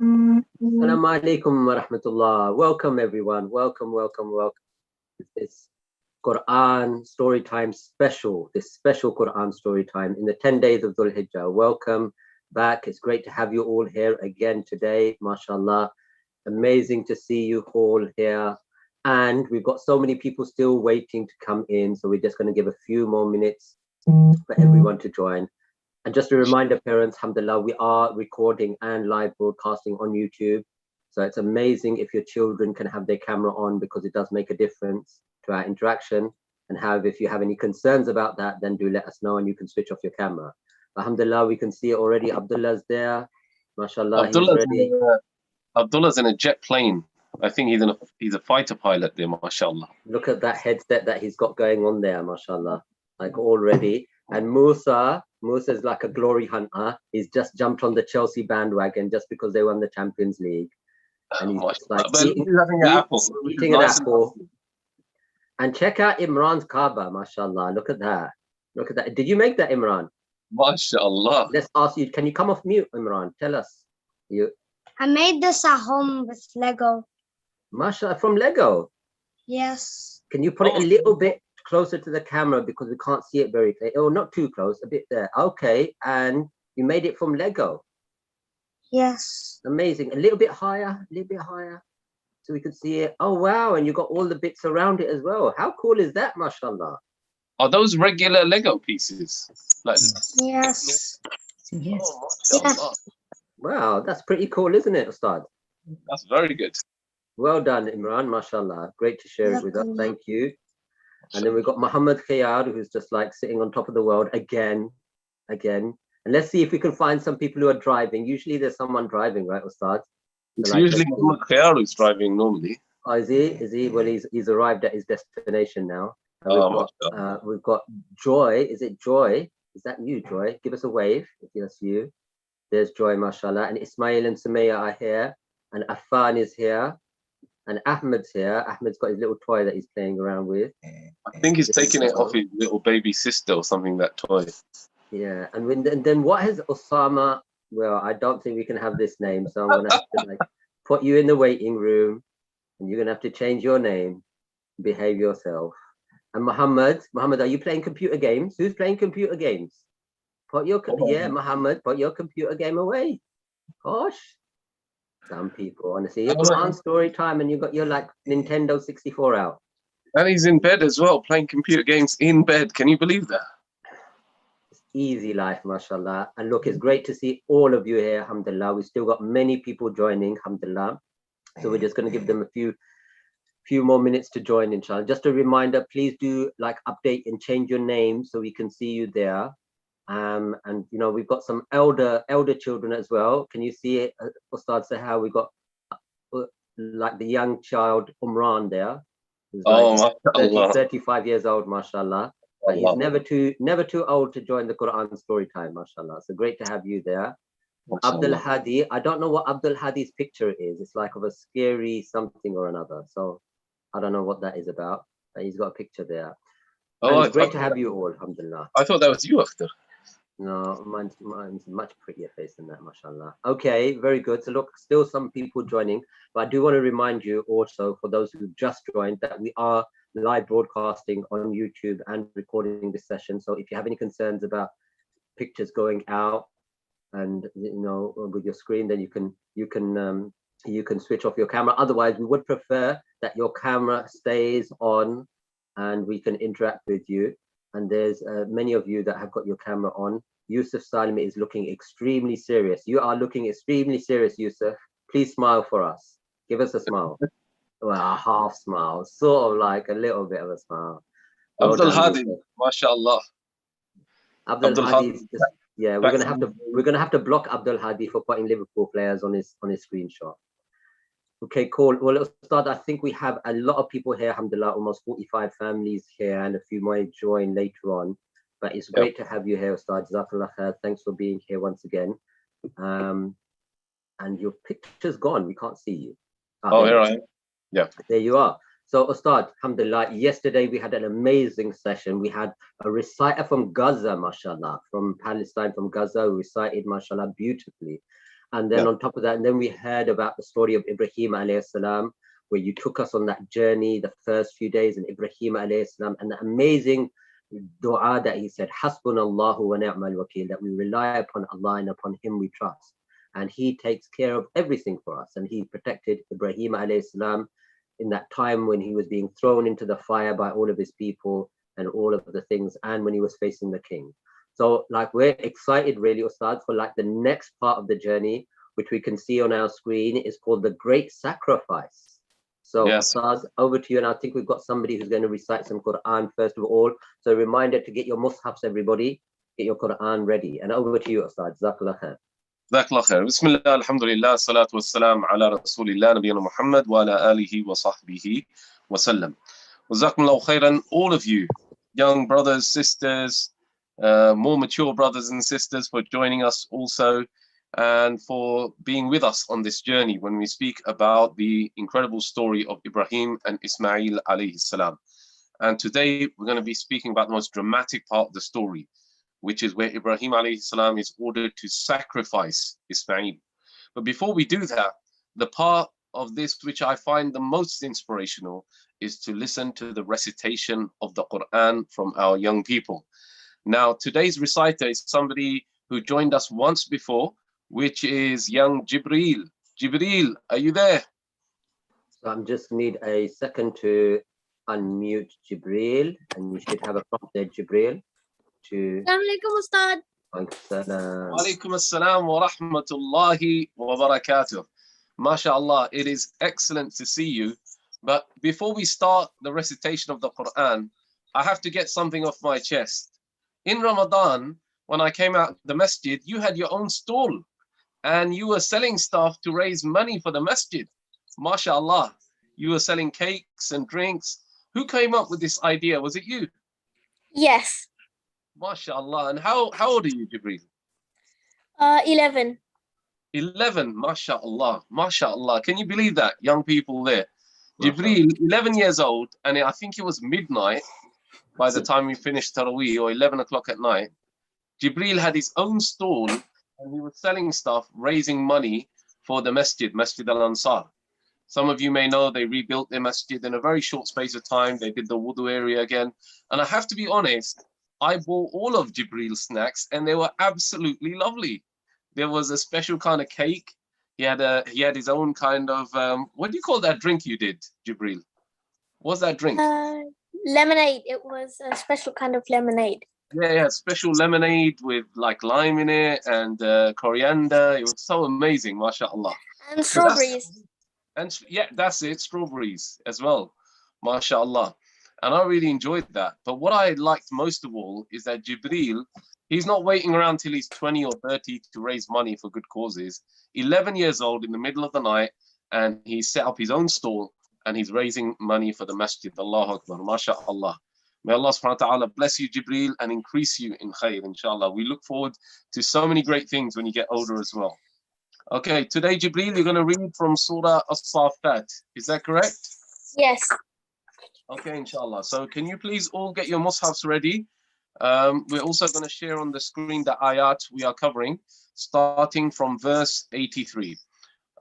Assalamu alaikum wa rahmatullah. Welcome everyone. Welcome. This Quran story time special, this special Quran story time in the 10 days of Dhul Hijjah. Welcome back. It's great to have you all here again today. MashaAllah. Amazing to see you all here. And we've got so many people still waiting to come in. So we're just going to give a few more minutes for everyone to join. And just a reminder, parents, alhamdulillah, we are recording and live broadcasting on YouTube. So it's amazing if your children can have their camera on, because it does make a difference to our interaction. And however, if you have any concerns about that, then do let us know and you can switch off your camera. Alhamdulillah, we can see it already. Abdullah's there. MashaAllah, he's ready. Abdullah's in a jet plane. I think he's a fighter pilot there, mashallah. Look at that headset that he's got going on there, mashallah. Like already. And Musa's like a glory hunter. He's just jumped on the Chelsea bandwagon just because they won the Champions League. And he's just like eating an apple. And check out Imran's Kaaba, mashallah. Look at that. Look at that. Did you make that, Imran? Mashallah. Let's ask you, can you come off mute, Imran? Tell us. I made this at home with Lego. Mashallah, from Lego? Yes. Can you put it a little bit closer to the camera because we can't see it very clear? Oh, not too close, a bit there. Okay, and you made it from Lego? Yes. Amazing. A little bit higher, so we could see it. Oh, wow, and you got all the bits around it as well. How cool is that, mashallah? Are those regular Lego pieces? Like, yes. Oh, mashallah. Wow, that's pretty cool, isn't it, Ustad? That's very good. Well done, Imran, mashallah. Great to share it with us. Thank you. And then we've got Muhammad Khayar, who's just like sitting on top of the world again. And let's see if we can find some people who are driving. Usually there's someone driving, right, Ustad? It's like usually Muhammad Khayar who's driving normally. Oh, is he? Well, he's arrived at his destination now. We've got Joy. Is it Joy? Is that you, Joy? Give us a wave if that's you. There's Joy, mashallah. And Ismael and Sumaya are here. And Affan is here. And Ahmed's here. Ahmed's got his little toy that he's playing around with. I think he's taking it off his little baby sister or something, that toy. Yeah. And then what has Osama? Well, I don't think we can have this name. So I'm going to have to like put you in the waiting room. And you're going to have to change your name. Behave yourself. And Muhammad, are you playing computer games? Who's playing computer games? Muhammad, put your computer game away. Gosh. Some people, honestly. You're on story time and you got your like Nintendo 64 out. And he's in bed as well, playing computer games in bed. Can you believe that? It's easy life, mashallah. And look, it's great to see all of you here, alhamdulillah. We still got many people joining, alhamdulillah. So we're just going to give them a few more minutes to join, inshallah. Just a reminder, please do like update and change your name so we can see you there. And you know, we've got some elder children as well. Can you see it, Ustad Sohail? We've got like the young child Umran there, who's like 35 years old, mashallah. But he's never too old to join the Quran story time, mashallah. So great to have you there. Abdul Hadi, I don't know what Abdul Hadi's picture is. It's like of a scary something or another. So I don't know what that is about. But he's got a picture there. It's great to have you all, alhamdulillah. I thought that was you, Akhtar. No, mine's much prettier face than that, mashallah. Okay, very good. So look, still some people joining, but I do want to remind you also, for those who just joined, that we are live broadcasting on YouTube and recording this session. So if you have any concerns about pictures going out and you know with your screen, then you can switch off your camera. Otherwise, we would prefer that your camera stays on and we can interact with you. And there's many of you that have got your camera on. Yusuf Salim is looking extremely serious. You are looking extremely serious, Yusuf. Please smile for us. Give us a smile. Well, a half smile, sort of like a little bit of a smile. Abdul Hadi, mashallah. Abdul Hadi, yeah, we're gonna have to block Abdul Hadi for putting Liverpool players on his screenshot. Okay, cool. Well, Ustad, I think we have a lot of people here, alhamdulillah, almost 45 families here, and a few might join later on. But it's great to have you here, Ustad. Jazakallah khair. Thanks for being here once again. And your picture's gone. We can't see you. Here I am. Yeah. There you are. So, Ustad, alhamdulillah, yesterday we had an amazing session. We had a reciter from Gaza, mashallah, from Palestine, from Gaza, who recited, mashallah, beautifully. And then on top of that, and then we heard about the story of Ibrahim alayhi salam, where you took us on that journey the first few days, and Ibrahim alayhi salam, and the amazing dua that he said, Hasbunallahu wa ni'mal wakeel, that we rely upon Allah and upon him we trust. And he takes care of everything for us. And he protected Ibrahim alayhi salam in that time when he was being thrown into the fire by all of his people and all of the things, and when he was facing the king. So like we're excited really, Ustad, for like the next part of the journey, which we can see on our screen, is called the Great Sacrifice. So Ustad, over to you. And I think we've got somebody who's going to recite some Quran first of all. So a reminder to get your mushafs, everybody, get your Quran ready. And over to you, Ustad. Jazakallah khair. جزاك الله خير. بسم الله الحمد لله الصلاة والسلام على رسول الله نبينا محمد وعلى آله وصحبه وسلم. جزاكم الله خيرا, all of you, young brothers, sisters, more mature brothers and sisters, for joining us also and for being with us on this journey when we speak about the incredible story of Ibrahim and Ismael alayhi salam. And today we're going to be speaking about the most dramatic part of the story, which is where Ibrahim alayhi salam is ordered to sacrifice Ismail. But before we do that, the part of this which I find the most inspirational is to listen to the recitation of the Quran from our young people. Now, today's reciter is somebody who joined us once before, which is young Jibril. Jibril, are you there? So I just need a second to unmute Jibril, and you should have a prompt there, Jibril. Assalamualaikum, Ustad. Walaikum assalam wa rahmatullahi wa barakatuh. MashaAllah, it is excellent to see you. But before we start the recitation of the Quran, I have to get something off my chest. In Ramadan, when I came out the masjid, you had your own stall and you were selling stuff to raise money for the masjid. MashaAllah, you were selling cakes and drinks. Who came up with this idea? Was it you? Yes. MashaAllah. And how old are you, Jibreel? 11. 11, MashaAllah. MashaAllah. Can you believe that, young people there? Jibreel, 11 years old, and I think it was midnight by the time we finished Taraweeh, or 11 o'clock at night. Jibreel had his own stall and he was selling stuff, raising money for the masjid, Masjid Al-Ansar. Some of you may know they rebuilt their masjid in a very short space of time. They did the wudu area again. And I have to be honest, I bought all of Jibreel's snacks and they were absolutely lovely. There was a special kind of cake. He had his own kind of, what do you call that drink you did, Jibreel? What's that drink? Lemonade. It was a special kind of lemonade. Yeah, special lemonade with like lime in it and coriander. It was so amazing, mashallah. And strawberries. And yeah, that's it, strawberries as well, mashallah. And I really enjoyed that. But what I liked most of all is that Jibreel, he's not waiting around till he's 20 or 30 to raise money for good causes. 11 years old in the middle of the night, and he set up his own stall and he's raising money for the masjid. Allahu Akbar, mashallah. May Allah subhanahu wa ta'ala bless you, Jibreel, and increase you in khair, inshallah. We look forward to so many great things when you get older as well. Okay, today, Jibreel, you're going to read from Surah As-Saffat. Is that correct? Yes. Okay, inshallah. So can you please all get your mushafs ready? We're also going to share on the screen the ayat we are covering, starting from verse 83.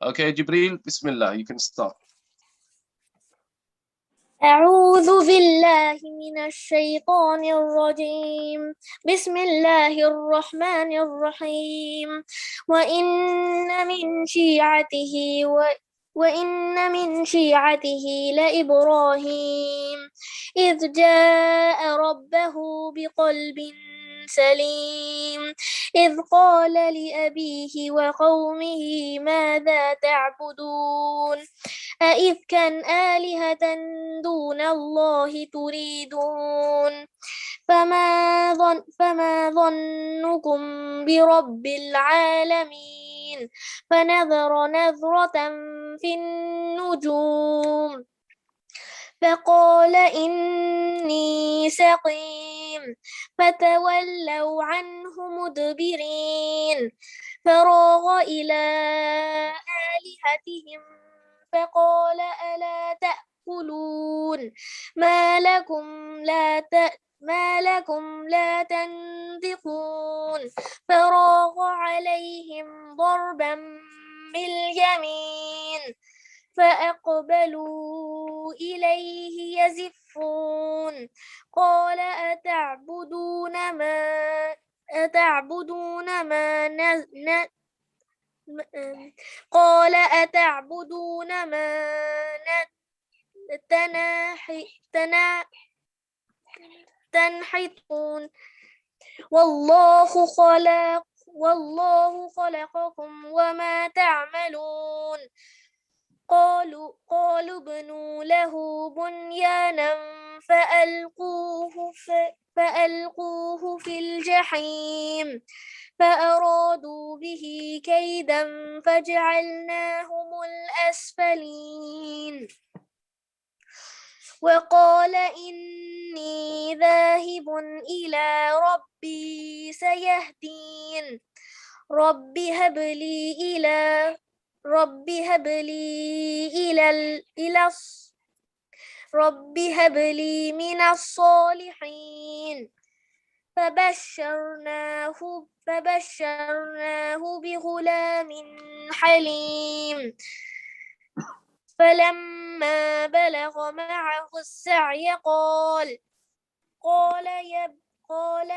Okay, Jibreel, Bismillah, you can start. أعوذ بالله من الشيطان الرجيم بسم الله الرحمن الرحيم وإن من شيعته لإبراهيم إذ جاء ربه بقلب سليم إذ قال لأبيه وقومه ماذا تعبدون أئفكا آلهة دون الله تريدون فما ظنكم برب العالمين فنظر نظرة في النجوم فقال إني سقيم فتولوا عنه مدبرين فراغ إلى آلهتهم فقال ألا تأكلون ما لكم لا تنطقون فراغ عليهم ضربا باليمين فأقبلوا إليه يزفون قال أتعبدون ما تنحتون والله خلقكم وما تعملون قالوا ابنوا له بنيانا فألقوه في الجحيم فأرادوا به كيدا فجعلناهم الأسفلين وقال إني ذاهب إلى ربي سيهدين رب هب لي من الصالحين فبشرناه بغلام حليم فلما بلغ معه السعي قال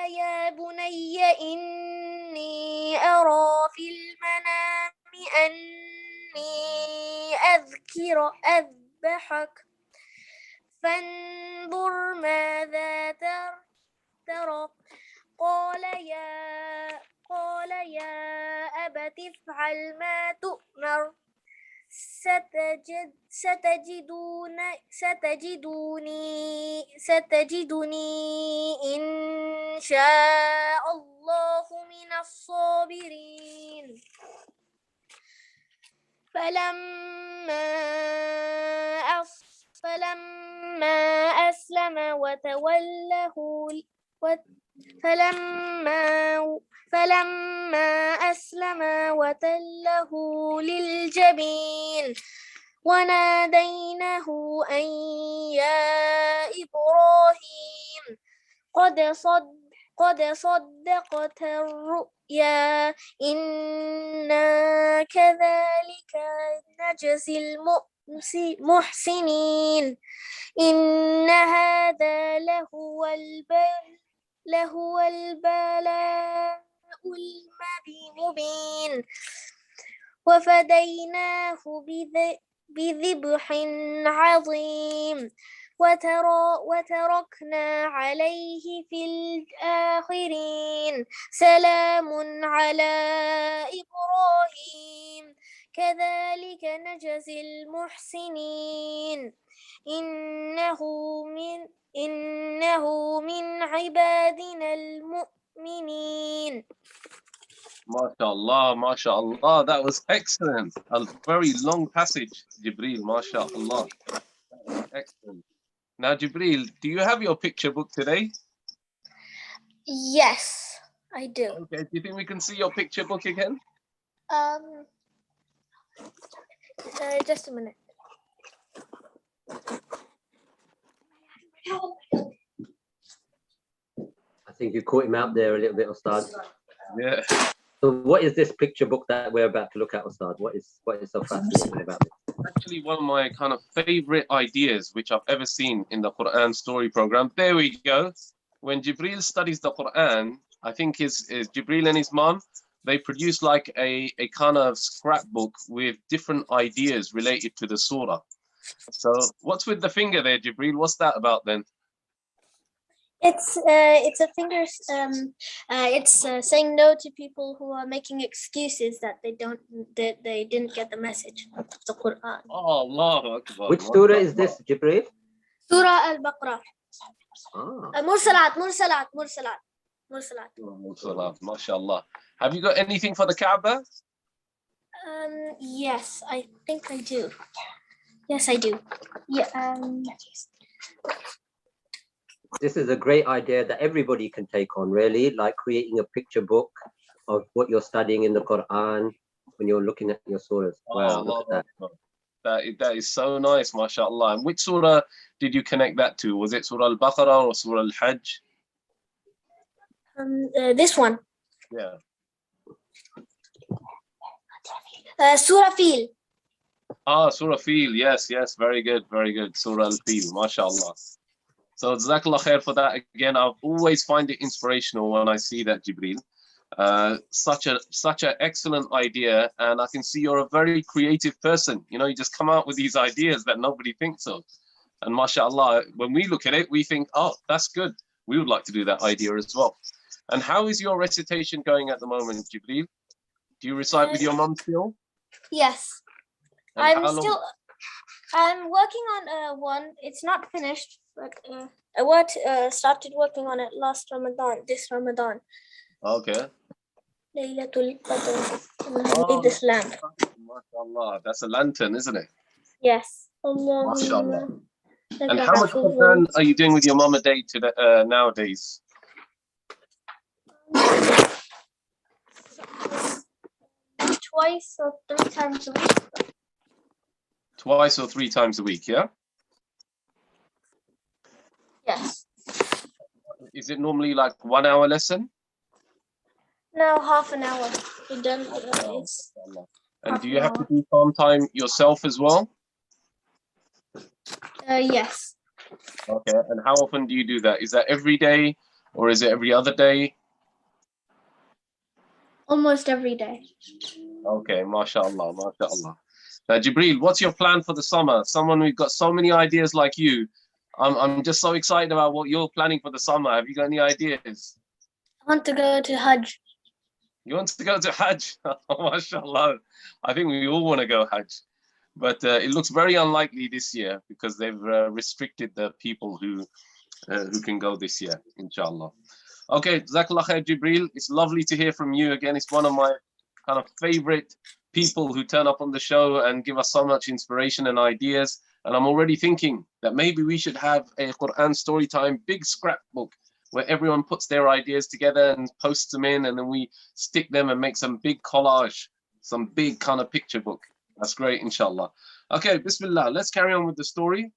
يا بني إني أرى في المنام أني أذبحك فانظر ماذا ترى قال يا أبت افعل ما تؤمر ستجدني إن شاء الله من الصابرين فلما أسلم وتله للجبين وناديناه أن يا إبراهيم قد صدقت الرؤيا إنا كذلك نجزي المحسنين إن هذا لهو البلاء المبين وفديناه بذبح عظيم وتركنا عليه في الآخرين سلام على إبراهيم كذلك نجزي المحسنين إنه من عبادنا المؤمنين. MashaAllah, MashaAllah. That was excellent. A very long passage, Jibreel, MashaAllah. Excellent. Now, Jibreel, do you have your picture book today? Yes, I do. Okay, do you think we can see your picture book again? Just a minute. I think you caught him out there a little bit, Ustad. Yeah. So what is this picture book that we're about to look at, Ustad? What is so fascinating about it? Actually, one of my kind of favorite ideas which I've ever seen in the Quran story program. There we go. When Jibreel studies the Quran, I think is Jibreel and his mom, they produce like a kind of scrapbook with different ideas related to the surah. So what's with the finger there, Jibreel? What's that about then? It's a finger. It's saying no to people who are making excuses that they didn't get the message of the Quran. Oh, Allahu Akbar. Which surah is this, Jibreel? Surah Al-Baqarah. Ah. Mursalat. MashaAllah. Have you got anything for the Kaaba? Yes, I think I do. Yes, I do. Yeah. This is a great idea that everybody can take on, really, like creating a picture book of what you're studying in the Quran when you're looking at your surahs. Wow, look at that. That is so nice, mashallah. And which surah did you connect that to? Was it Surah Al-Baqarah or Surah Al-Hajj? This one. Yeah. Surah Fil. Ah, Surah Fil. Yes, yes. Very good, very good. Surah Al-Fil, mashallah. So Jazakallah khair for that. Again, I always find it inspirational when I see that, Jibreel. Such an excellent idea, and I can see you're a very creative person. You know, you just come out with these ideas that nobody thinks of. And mashallah, when we look at it, we think, oh, that's good. We would like to do that idea as well. And how is your recitation going at the moment, Jibreel? Do you recite with your mum still? Yes. And how long- I'm working on one. It's not finished, but I started working on it last Ramadan, this Ramadan. Okay. Laylatul Qadr. Oh, This lamp. mashallah, that's a lantern, isn't it? Yes. Mashallah. And how much Quran are you doing with your mum a day today, nowadays? Twice or 3 times a week. Twice or 3 times a week, yeah? Yes. Is it normally like 1 hour lesson? No, half an hour. We're done. It's And do you have to do farm time yourself as well? yes. Okay. And how often do you do that? Is that every day or is it every other day? Almost every day. Okay, mashallah, mashallah. Now, Jibreel, what's your plan for the summer? Someone who's got so many ideas like you. I'm just so excited about what you're planning for the summer. Have you got any ideas? I want to go to Hajj. You want to go to Hajj? Oh, mashallah. I think we all want to go Hajj. But it looks very unlikely this year because they've restricted the people who can go this year, inshallah. Okay, Jazakallah khair, Jibreel. It's lovely to hear from you again. It's one of my kind of favorite people who turn up on the show and give us so much inspiration and ideas. And I'm already thinking that maybe we should have a Quran story time big scrapbook where everyone puts their ideas together and posts them in, and then we stick them and make some big collage, some big kind of picture book. That's great, inshallah. Okay, Bismillah. Let's carry on with the story.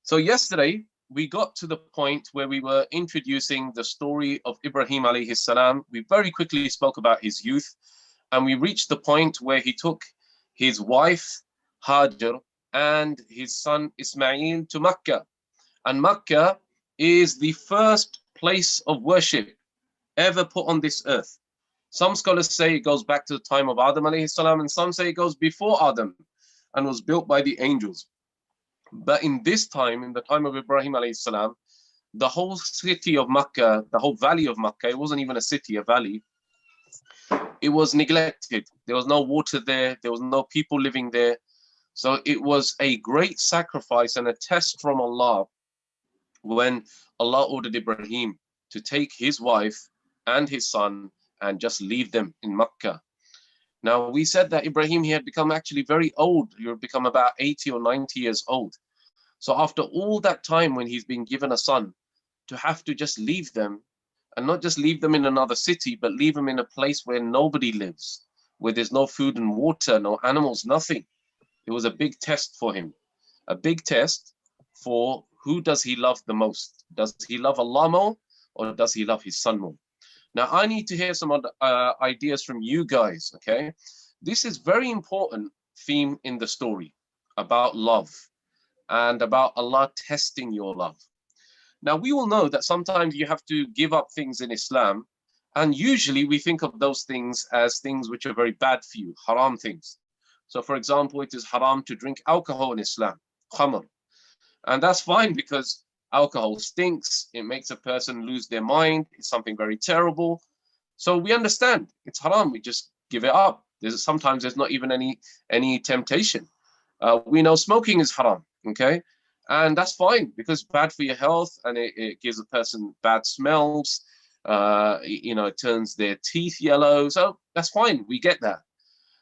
So yesterday, we got to the point where we were introducing the story of Ibrahim alayhi salam. We very quickly spoke about his youth, and we reached the point where he took his wife, Hajar, and his son, Ismael, to Makkah. And Makkah is the first place of worship ever put on this earth. Some scholars say it goes back to the time of Adam alayhi salam, and some say it goes before Adam and was built by the angels. But in this time, in the time of Ibrahim alayhi salam, the whole city of Makkah, the whole valley of Makkah, it wasn't even a city, a valley. It was neglected. There was no water there. There was no people living there. So it was a great sacrifice and a test from Allah when Allah ordered Ibrahim to take his wife and his son and just leave them in Makkah. Now, we said that Ibrahim, he had become actually very old. He had become about 80 or 90 years old. So after all that time when he's been given a son, to have to just leave them, and not just leave them in another city, but leave them in a place where nobody lives, where there's no food and water, no animals, nothing. It was a big test for him. A big test for who does he love the most? Does he love Allah more, or does he love his son more? Now, I need to hear some ideas from you guys, okay? This is very important theme in the story about love and about Allah testing your love. Now, we all know that sometimes you have to give up things in Islam, and usually we think of those things as things which are very bad for you, haram things. So, for example, it is haram to drink alcohol in Islam, khamr. And that's fine because alcohol stinks, it makes a person lose their mind, it's something very terrible. So we understand it's haram, we just give it up. Sometimes there's not even any temptation. We know smoking is haram, okay? And that's fine because it's bad for your health and it gives a person bad smells, it turns their teeth yellow. So that's fine, we get that.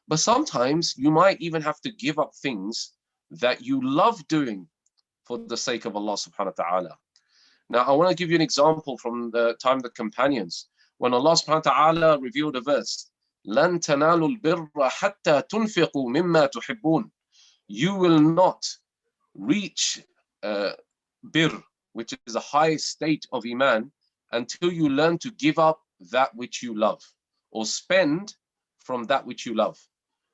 But sometimes you might even have to give up things that you love doing for the sake of Allah subhanahu wa ta'ala. Now, I want to give you an example from the time of the companions. When Allah subhanahu wa ta'ala revealed a verse, لن تنالوا البر حتى تنفقوا مما تحبون. You will not reach bir, which is a high state of iman, until you learn to give up that which you love, or spend from that which you love.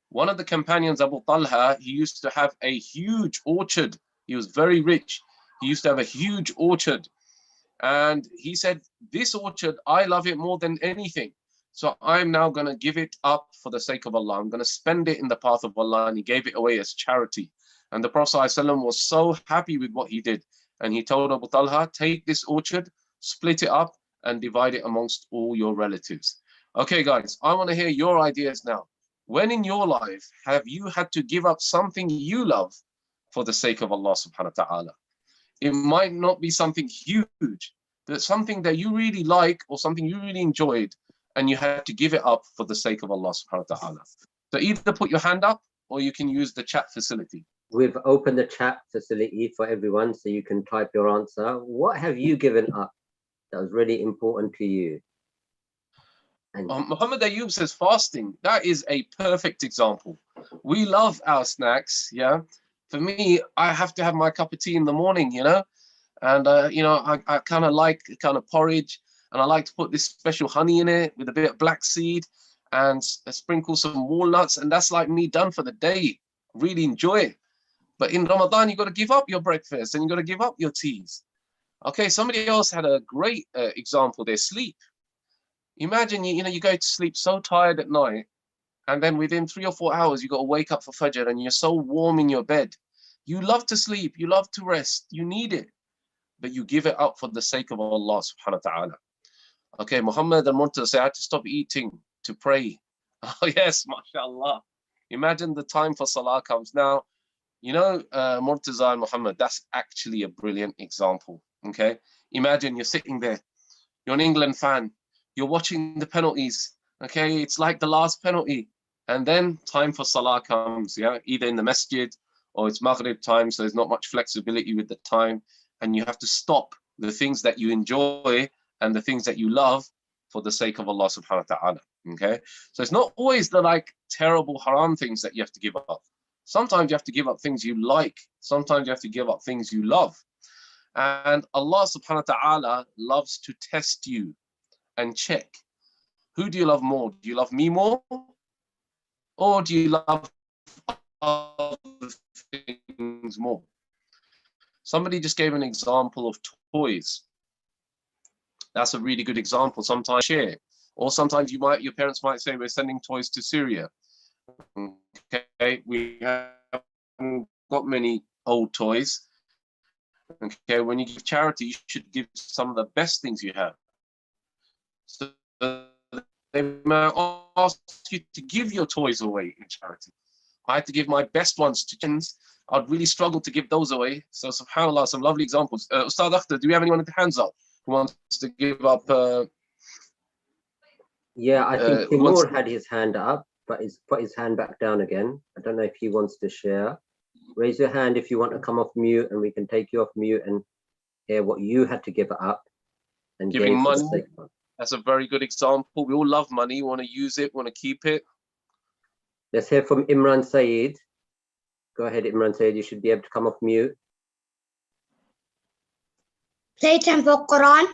One of the companions, Abu Talha, he used to have a huge orchard. He was very rich. He used to have a huge orchard. And he said, this orchard, I love it more than anything. So I'm now going to give it up for the sake of Allah. I'm going to spend it in the path of Allah. And he gave it away as charity. And the Prophet ﷺ was so happy with what he did. And he told Abu Talha, take this orchard, split it up, and divide it amongst all your relatives. Okay, guys, I want to hear your ideas now. When in your life have you had to give up something you love for the sake of Allah subhanahu wa ta'ala? It might not be something huge, but something that you really like or something you really enjoyed, and you had to give it up for the sake of Allah subhanahu wa ta'ala. So either put your hand up or you can use the chat facility. We've opened the chat facility for everyone, so you can type your answer. What have you given up that was really important to you? And Muhammad Ayub says fasting. That is a perfect example. We love our snacks, yeah. For me, I have to have my cup of tea in the morning, you know, and I kind of like kind of porridge, and I like to put this special honey in it with a bit of black seed and sprinkle some walnuts, and that's like me done for the day. Really enjoy it. But in Ramadan, you got to give up your breakfast and you got to give up your teas. Okay, somebody else had a great example there, sleep. Imagine you go to sleep so tired at night, and then within 3 or 4 hours, you got to wake up for Fajr and you're so warm in your bed. You love to sleep, you love to rest, you need it, but you give it up for the sake of Allah subhanahu wa ta'ala. Okay, Muhammad al-Muntaza said, I had to stop eating to pray. Oh yes, mashallah. Imagine the time for Salah comes. Now, Murtaza and Muhammad, that's actually a brilliant example. Okay, imagine you're sitting there, you're an England fan, you're watching the penalties. Okay, it's like the last penalty, and then time for Salah comes, yeah, either in the masjid or it's Maghrib time, so there's not much flexibility with the time, and you have to stop the things that you enjoy and the things that you love for the sake of Allah subhanahu wa ta'ala. Okay, so it's not always the like terrible haram things that you have to give up. Sometimes you have to give up things you like. Sometimes you have to give up things you love. And Allah subhanahu wa ta'ala loves to test you and check. Who do you love more? Do you love me more? Or do you love other things more? Somebody just gave an example of toys. That's a really good example. Sometimes share. Or sometimes your parents might say, we're sending toys to Syria. Okay, we haven't got many old toys. Okay, when you give charity, you should give some of the best things you have. So they might ask you to give your toys away in charity. I had to give my best ones to friends. I'd really struggle to give those away. So subhanAllah, some lovely examples. Ustad Akhtar, do we have anyone with hands up who wants to give up? yeah, I think Timur had his hand up, but he's put his hand back down again. I don't know if he wants to share. Raise your hand if you want to come off mute, and we can take you off mute and hear what you had to give up. And giving money, that's a very good example. We all love money, we want to use it, we want to keep it. Let's hear from Imran Saeed. Go ahead, Imran Saeed, you should be able to come off mute. Playtime for Quran.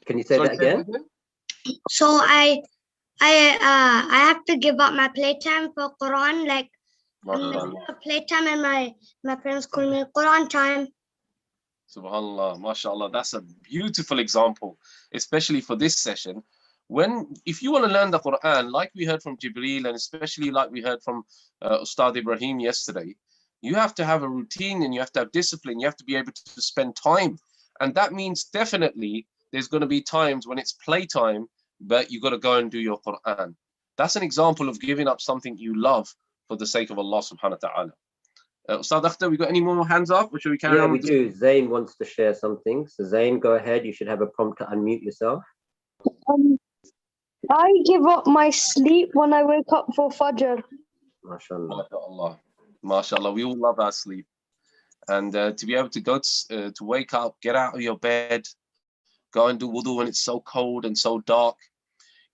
Can you say that again? So I have to give up my playtime for Quran. Like playtime, and my parents call me Quran time. Subhanallah, mashallah, that's a beautiful example, especially for this session. If you want to learn the Quran, like we heard from Jibreel, and especially like we heard from Ustad Ibrahim yesterday, you have to have a routine and you have to have discipline. You have to be able to spend time. And that means definitely there's going to be times when it's playtime, but you got to go and do your Quran. That's an example of giving up something you love for the sake of Allah subhanahu wa ta'ala. Ustad Akhtar, we got any more hands up, or should we carry on? Yeah, we do. Zain wants to share something. So Zain, go ahead. You should have a prompt to unmute yourself. I give up my sleep when I wake up for Fajr. MashaAllah. MashaAllah. MashaAllah. We all love our sleep. And to be able to go to wake up, get out of your bed, go and do wudu when it's so cold and so dark.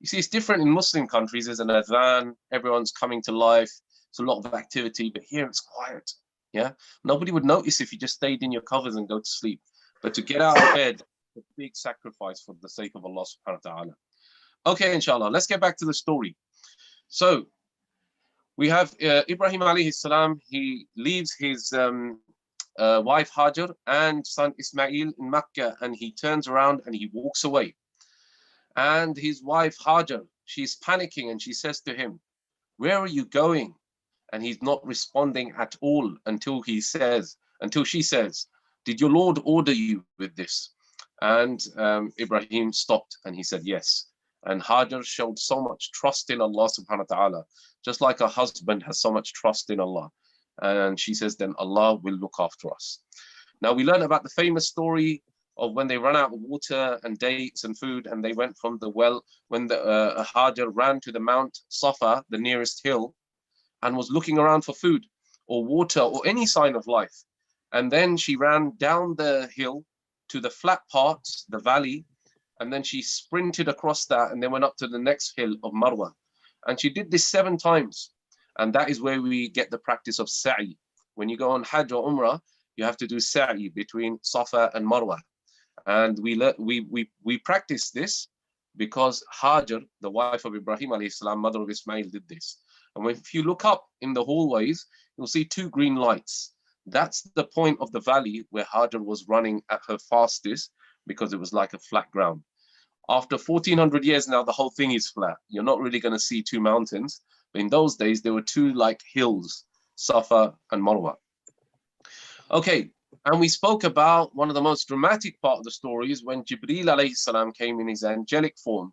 You see, it's different in Muslim countries. There's an adhan, everyone's coming to life. It's a lot of activity, but here it's quiet. Yeah, nobody would notice if you just stayed in your covers and go to sleep. But to get out of bed, a big sacrifice for the sake of Allah subhanahu wa ta'ala. Okay, inshallah, let's get back to the story. So we have Ibrahim alayhi salam. He leaves his wife Hajar and son Ismael in Mecca, and he turns around and he walks away. And his wife Hajar, she's panicking and she says to him, "Where are you going?" And he's not responding at all until she says, "Did your Lord order you with this?" And Ibrahim stopped and he said, "Yes." And Hajar showed so much trust in Allah subhanahu wa ta'ala, just like a husband has so much trust in Allah. And she says, then Allah will look after us. Now we learn about the famous story of when they ran out of water and dates and food, and they went from the well, when the Hajar ran to the Mount Safa, the nearest hill, and was looking around for food or water or any sign of life. And then she ran down the hill to the flat parts, the valley, and then she sprinted across that and then went up to the next hill of Marwa. And she did this 7 times. And that is where we get the practice of sa'i. When you go on Hajj or Umrah, you have to do sa'i between Safa and Marwa. And we practice this because Hajar, the wife of Ibrahim alayhi salam, mother of Ismail, did this. And if you look up in the hallways, you'll see 2 green lights. That's the point of the valley where Hajar was running at her fastest, because it was like a flat ground. After 1400 years now, the whole thing is flat. You're not really going to see 2 mountains. But in those days, there were 2 like hills, Safa and Marwa. Okay, and we spoke about one of the most dramatic part of the story is when Jibreel alayhi salam came in his angelic form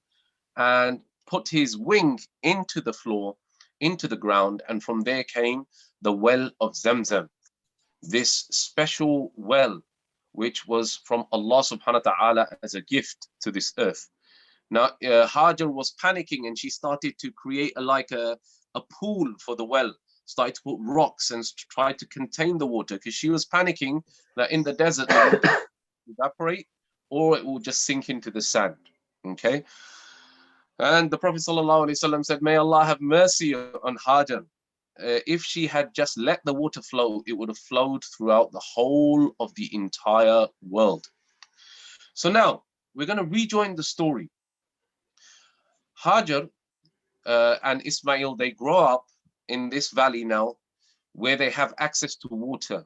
and put his wing into the floor, into the ground, and from there came the well of Zamzam, this special well which was from Allah subhanahu wa ta'ala as a gift to this earth. Now, Hajar was panicking and she started to create a pool for the well, started to put rocks and try to contain the water, because she was panicking that in the desert the water will evaporate or it will just sink into the sand. Okay. And the Prophet ﷺ said, "May Allah have mercy on Hajar. If she had just let the water flow, it would have flowed throughout the whole of the entire world." So now we're going to rejoin the story. Hajar and Ismail, they grow up in this valley now where they have access to water.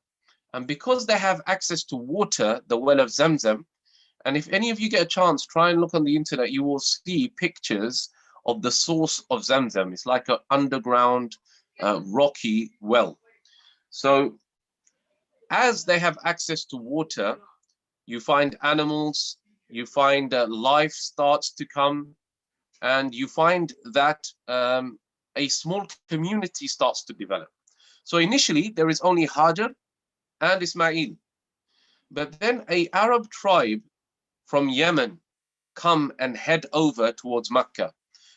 And because they have access to water, the well of Zamzam, and if any of you get a chance, try and look on the internet, you will see pictures of the source of Zamzam. It's like an underground rocky well. So as they have access to water, you find animals, you find life starts to come, and you find that a small community starts to develop. So initially there is only Hajar and Ismail, but then an Arab tribe from Yemen come and head over towards Mecca,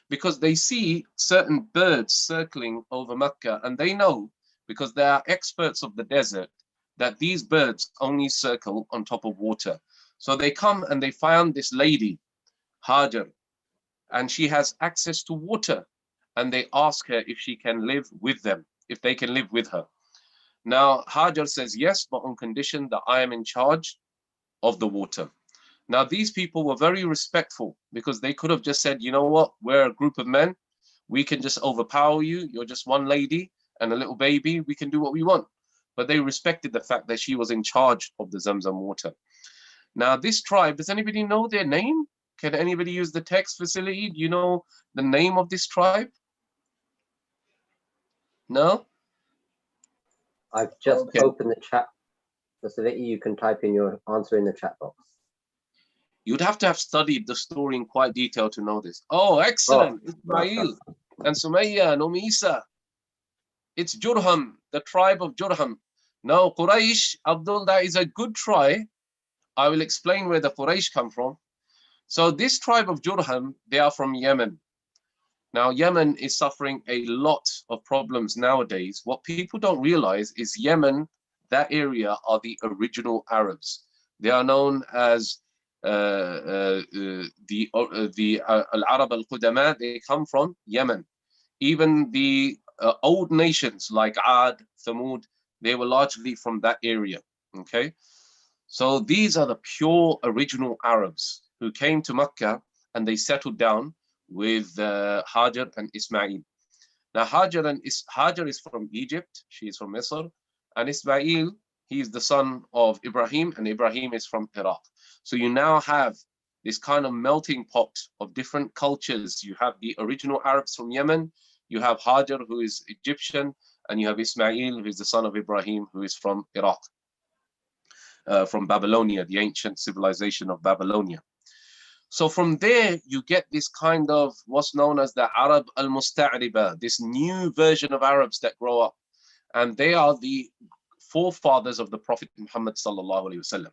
because they see certain birds circling over Mecca, and they know, because they are experts of the desert, that these birds only circle on top of water. So they come and they found this lady, Hajar, and she has access to water, and they ask her if she can live with them, if they can live with her. Now Hajar says yes, but on condition that I am in charge of the water. Now, these people were very respectful, because they could have just said, "You know what, we're a group of men. We can just overpower you. You're just one lady and a little baby. We can do what we want." But they respected the fact that she was in charge of the Zamzam water. Now, this tribe, does anybody know their name? Can anybody use the text facility? Do you know the name of this tribe? No? I've just opened the chat facility. You can type in your answer in the chat box. You'd have to have studied the story in quite detail to know this. Oh, excellent. Ismail and Sumayya and Isa. It's Jurham, the tribe of Jurham. Now, Quraysh, Abdul, that is a good try. I will explain where the Quraysh come from. So this tribe of Jurham, they are from Yemen. Now, Yemen is suffering a lot of problems nowadays. What people don't realize is Yemen, that area, are the original Arabs. They are known as Al-Arab al-Qudama, they come from Yemen. Even the old nations like Ad, Thamud, they were largely from that area. Okay, so these are the pure original Arabs who came to Mecca and they settled down with Hajar and Ismail. Now Hajar is from Egypt, she is from Misr, and Ismail, he is the son of Ibrahim, and Ibrahim is from Iraq. So you now have this kind of melting pot of different cultures. You have the original Arabs from Yemen, you have Hajar, who is Egyptian, and you have Ismail, who is the son of Ibrahim, who is from Iraq, from Babylonia, the ancient civilization of Babylonia. So from there, you get this kind of what's known as the Arab al-Musta'riba, this new version of Arabs that grow up. And they are the forefathers of the Prophet Muhammad sallallahu alaihi wasallam.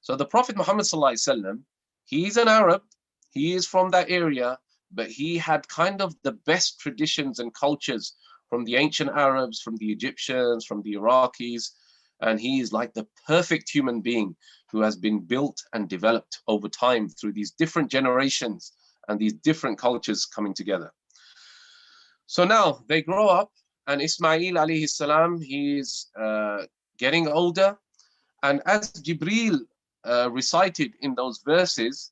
So the Prophet Muhammad sallallahu alaihi wasallam, he's an Arab, he is from that area, but he had kind of the best traditions and cultures from the ancient Arabs, from the Egyptians, from the Iraqis, and he is like the perfect human being who has been built and developed over time through these different generations and these different cultures coming together. So now they grow up, and Ismail alayhi salam, he's getting older, and as Jibreel recited in those verses,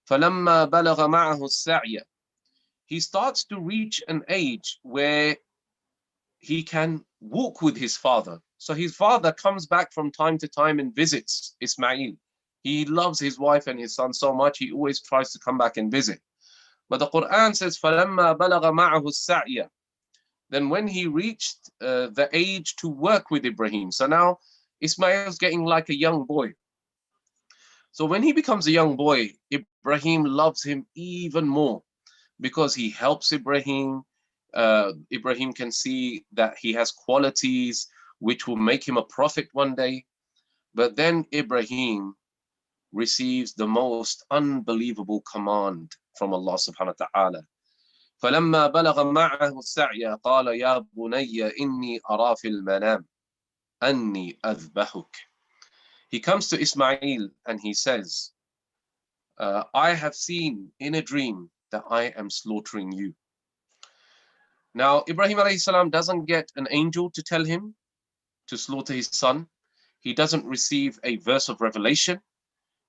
فَلَمَّا بَلَغَ مَعَهُ السَّعْيَ, he starts to reach an age where he can walk with his father. So his father comes back from time to time and visits Ismail. He loves his wife and his son so much, he always tries to come back and visit. But the Quran says, فَلَمَّا بَلَغَ مَعَهُ السَّعْيَ, then when he reached the age to work with Ibrahim. So now Ismail's getting like a young boy. So when he becomes a young boy, Ibrahim loves him even more because he helps Ibrahim. Ibrahim can see that he has qualities which will make him a prophet one day. But then Ibrahim receives the most unbelievable command from Allah subhanahu wa ta'ala. فَلَمَّا بَلَغَ مَعَهُ السَّعْيَ قَالَ يَا بُنَيَّ إِنِّي أَرَى فِي الْمَنَامِ أَنِّي أَذْبَحُكَ. He comes to Ismail and he says, I have seen in a dream that I am slaughtering you. Now, Ibrahim alayhi salam doesn't get an angel to tell him to slaughter his son. He doesn't receive a verse of revelation.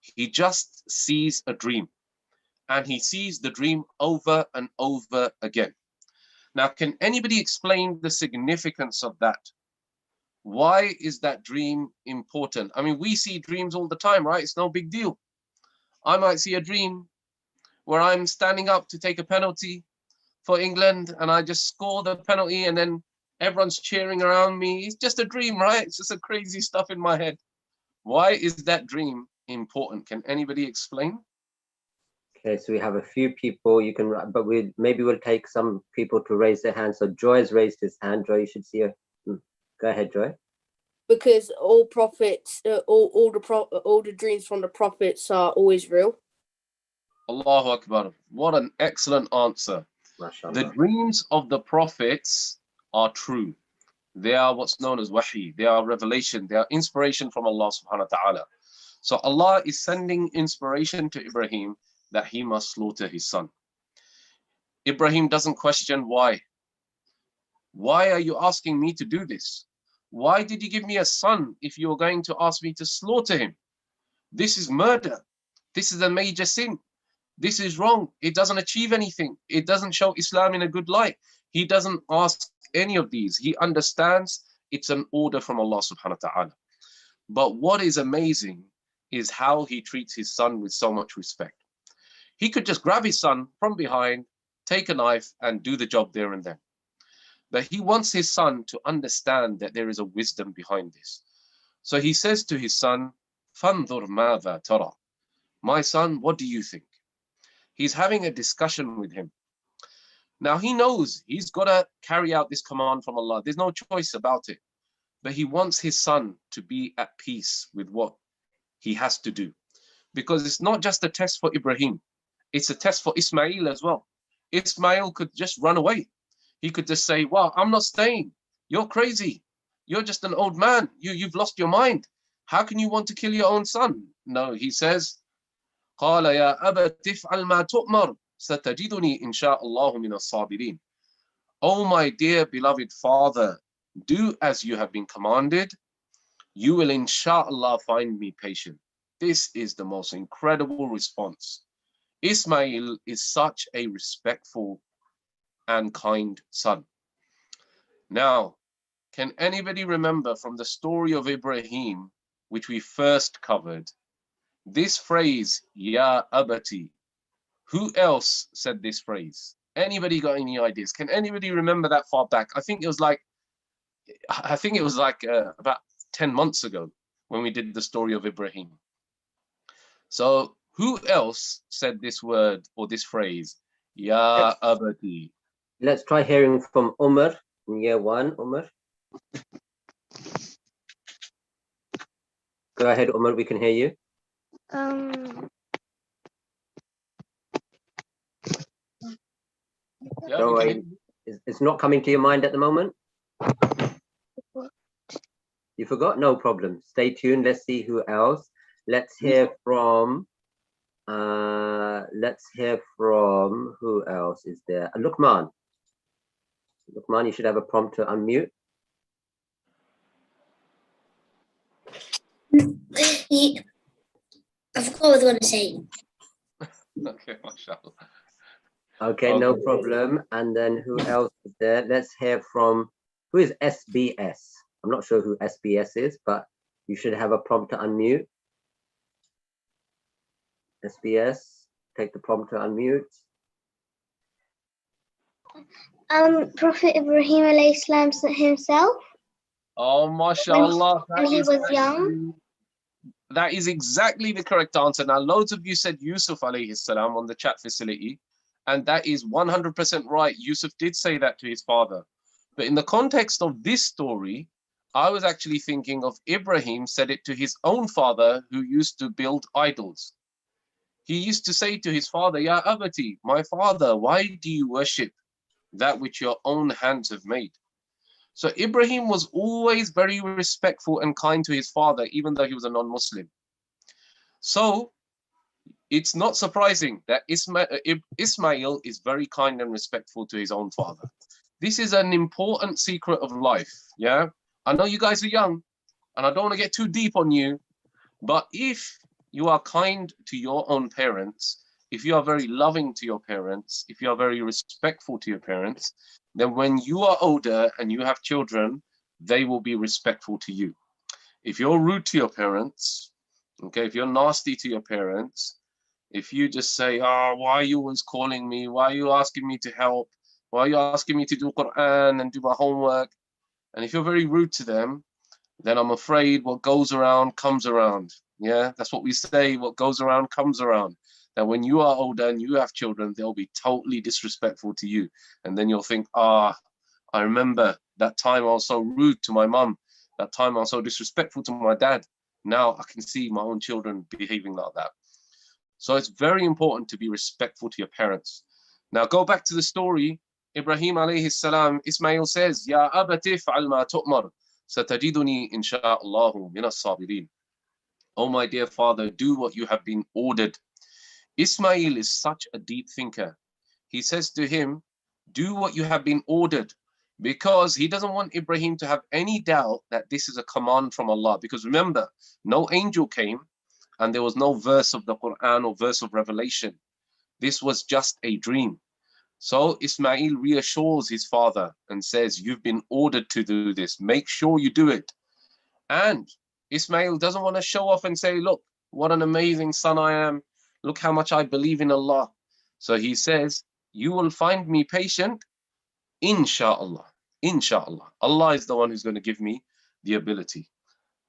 He just sees a dream. And he sees the dream over and over again. Now, can anybody explain the significance of that? Why is that dream important? I mean, we see dreams all the time, right? It's no big deal. I might see a dream where I'm standing up to take a penalty for England and I just score the penalty and then everyone's cheering around me. It's just a dream, right? It's just a crazy stuff in my head. Why is that dream important? Can anybody explain? Okay, so we have a few people. You can, but maybe we'll take some people to raise their hand. So Joy has raised his hand. Joy, you should see her. Go ahead, Joy. Because all prophets, all the dreams from the prophets are always real. Allahu Akbar. What an excellent answer. MashaAllah. The dreams of the prophets are true. They are what's known as wahi. They are revelation. They are inspiration from Allah subhanahu wa ta'ala. So Allah is sending inspiration to Ibrahim that he must slaughter his son. Ibrahim doesn't question why. Why are you asking me to do this? Why did you give me a son if you're going to ask me to slaughter him? This is murder. This is a major sin. This is wrong. It doesn't achieve anything. It doesn't show Islam in a good light. He doesn't ask any of these. He understands it's an order from Allah subhanahu wa ta'ala. But what is amazing is how he treats his son with so much respect. He could just grab his son from behind, take a knife and do the job there and then. But he wants his son to understand that there is a wisdom behind this. So he says to his son, فَانْظُرْ مَاذَا تَرَى. My son, what do you think? He's having a discussion with him. Now he knows he's got to carry out this command from Allah. There's no choice about it. But he wants his son to be at peace with what he has to do. Because it's not just a test for Ibrahim. It's a test for Ismail as well. Ismail could just run away. He could just say, well, I'm not staying. You're crazy. You're just an old man. You've lost your mind. How can you want to kill your own son? No, he says, قال يا أبت افعل ما تؤمر ستجدني إن شاء الله من الصابرين. O my dear beloved father, do as you have been commanded. You will inshallah find me patient. This is the most incredible response. Ismail is such a respectful and kind son. Now, can anybody remember from the story of Ibrahim, which we first covered, this phrase, Ya Abati? Who else said this phrase? Anybody got any ideas? Can anybody remember that far back? I think it was like about 10 months ago when we did the story of Ibrahim. So who else said this word or this phrase? Ya Abati. Let's try hearing from Umar in year one. Umar. Go ahead, Umar, we can hear you. Yeah, Don't worry. It's not coming to your mind at the moment? You forgot? No problem. Stay tuned. Let's see who else. Let's hear from who else is there? Luqman. Luqman, you should have a prompt to unmute. I forgot what I was going to say. Okay, mashallah. Okay, no problem. And then who else is there? Let's hear from, who is SBS? I'm not sure who SBS is, but you should have a prompt to unmute. SBS, take the prompt to unmute. Prophet Ibrahim alayhi salam himself. Oh, mashallah. When he was young. That is exactly the correct answer. Now, loads of you said Yusuf alayhi salam on the chat facility, and that is 100% right. Yusuf did say that to his father. But in the context of this story, I was actually thinking of Ibrahim said it to his own father who used to build idols. He used to say to his father, Ya Abati, my father, why do you worship that which your own hands have made? So Ibrahim was always very respectful and kind to his father, even though he was a non-Muslim. So it's not surprising that Ismail is very kind and respectful to his own father. This is an important secret of life. Yeah, I know you guys are young and I don't want to get too deep on you, but if you are kind to your own parents, if you are very loving to your parents, if you are very respectful to your parents, then when you are older and you have children, they will be respectful to you. If you're rude to your parents, okay, if you're nasty to your parents, if you just say, oh, why are you always calling me? Why are you asking me to help? Why are you asking me to do Quran and do my homework? And if you're very rude to them, then I'm afraid what goes around comes around. Yeah, that's what we say, what goes around comes around. That when you are older and you have children, they'll be totally disrespectful to you. And then you'll think, I remember that time I was so rude to my mum. That time I was so disrespectful to my dad. Now I can see my own children behaving like that. So it's very important to be respectful to your parents. Now go back to the story. Ibrahim alayhi salam, Ismail says, Ya abati fa'al ma tu'mar, satajiduni insha'Allahu min as-sabirin. Oh my dear father, do what you have been ordered. Ismail is such a deep thinker. He says to him, do what you have been ordered, because he doesn't want Ibrahim to have any doubt that this is a command from Allah. Because remember, no angel came and there was no verse of the Quran or verse of Revelation. This was just a dream. So Ismail reassures his father and says, you've been ordered to do this. Make sure you do it. And Ismail doesn't want to show off and say, look, what an amazing son I am. Look how much I believe in Allah. So he says, you will find me patient, insha'Allah. Insha'Allah. Allah is the one who's going to give me the ability.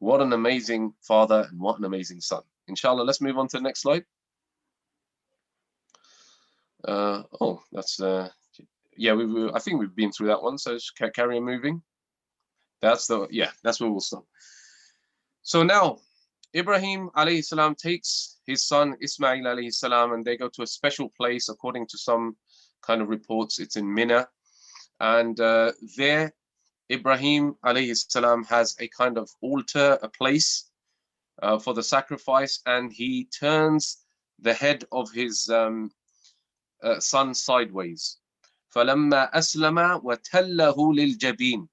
What an amazing father and what an amazing son. Inshallah, let's move on to the next slide. Yeah, I think we've been through that one, so carry on moving. That's where we'll stop. So now, Ibrahim alayhi salam takes his son Ismail alayhi salam and they go to a special place. According to some kind of reports, it's in Mina. And there, Ibrahim alayhi salam has a kind of altar, a place for the sacrifice, and he turns the head of his son sideways. فَلَمَّا أَسْلَمَ وَتَلَّهُ لِلْجَبِينِ.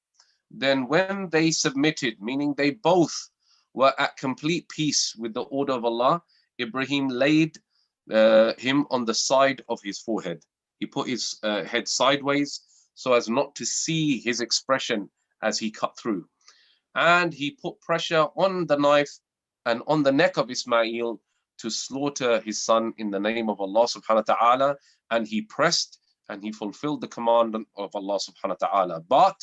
Then when they submitted, meaning they both were at complete peace with the order of Allah, Ibrahim laid him on the side of his forehead. He put his head sideways so as not to see his expression as he cut through. And he put pressure on the knife and on the neck of Ismail to slaughter his son in the name of Allah subhanahu wa ta'ala. And he pressed and he fulfilled the command of Allah subhanahu wa ta'ala. But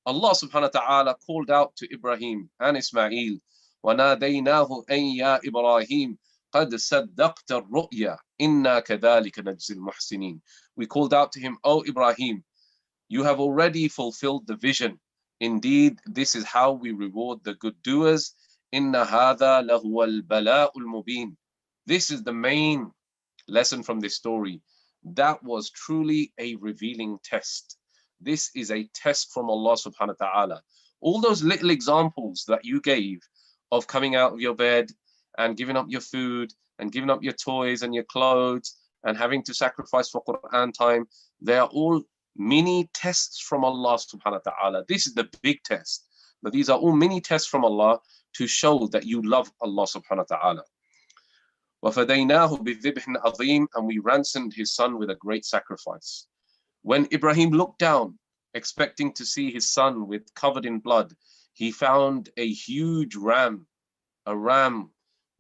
Allah subhanahu wa ta'ala called out to Ibrahim and Ismail, وَنَادَيْنَاهُ أَن يَا إِبْرَاهِيمُ قَدْ صَدَّقْتَ الرُّؤْيَا إِنَّا كَذَلِكَ نَجْزِي الْمُحْسِنِينَ. We called out to him, O Ibrahim, you have already fulfilled the vision. Indeed, this is how we reward the good doers. إِنَّ هَذَا لَهُوَ الْبَلَاءُ الْمُبِينُ. This is the main lesson from this story. That was truly a revealing test. This is a test from Allah subhanahu wa ta'ala. All those little examples that you gave of coming out of your bed and giving up your food and giving up your toys and your clothes and having to sacrifice for Quran time, they are all mini tests from Allah subhanahu wa ta'ala. This is the big test. But these are all mini tests from Allah to show that you love Allah subhanahu wa ta'ala. وَفَدَيْنَاهُ بِذِبْحٍ عَظِيمٍ. And we ransomed his son with a great sacrifice. When Ibrahim looked down, expecting to see his son covered in blood, he found a huge ram, a ram